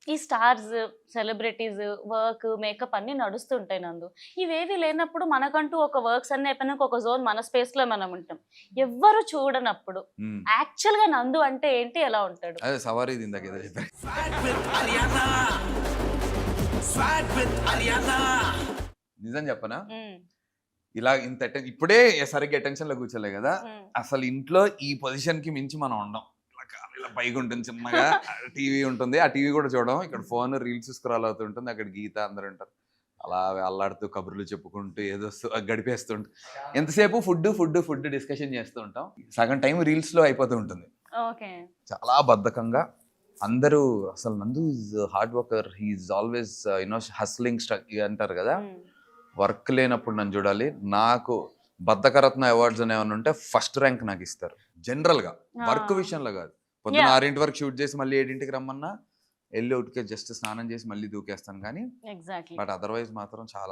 ఈ stars, celebrities, work, makeup అన్నీ నడుస్తుంటాయి నందు. ఇవేవి లేనప్పుడు మనకంటూ ఒక వర్క్స్ అన్నీ అయిపోయినాక ఒక జోన్ మన స్పేస్‌లో మనం ఉంటాం. ఎవ్వరు చూడనప్పుడు హ్మ్. యాక్చువల్‌గా నందు అంటే ఏంటి? ఎలా ఉంటాడు? అదే సవారీది ఇందాక ఏదో చెప్పాను. Swag with Ariana. Swag with Ariana. నిజం చెప్పనా? హ్మ్. ఇలా ఇంత ఇప్పుడే సరిగ్గా అటెన్షన్‌లో కూర్చోలే గదా! హ్మ్. అసలు ఇంట్లో ఈ పొజిషన్‌కి మించి మనం ఉండం. ఇలా పైగుంటుంది చిన్నగా. టీవీ ఉంటుంది. ఆ టీవీ కూడా చూడం. ఇక్కడ ఫోన్ రీల్స్ స్క్రాల్ అవుతుంటుంది. అక్కడ గీత అందరూ ఉంటారు. అలా అల్లాడుతూ కబుర్లు చెప్పుకుంటూ ఏదో గడిపేస్తుంటాం. ఎంతసేపు ఫుడ్ డిస్కషన్ చేస్తూ ఉంటాం. సగం టైం రీల్స్‌లో అయిపోతూ ఉంటుంది. ఓకే. చాలా బద్ధకంగా అందరూ అసలు నందు is hard worker. He is always hustling అంటారు కదా! హ్మ్. వర్క్ లేనప్పుడు నన్ను చూడాలి. నాకు బద్ధకరత్న అవార్డ్స్ అని ఏమన్నా ఉంటే ఫస్ట్ ర్యాంక్ నాకు ఇస్తారు. జనరల్‌గా ఆ! వర్క్ విషయంలో కాదు. పొద్దున యాహ్! 6 వరకు షూట్ చేసి మళ్ళీ 7కి రమ్మన్నా ఎళ్లి ఊరికే జస్ట్ స్నానం చేసి మళ్ళీ దూకేస్తాను కానీ ఎగ్జాక్ట్‌లీ. బట్ అదర్‌వైజ్ మాత్రం చాలా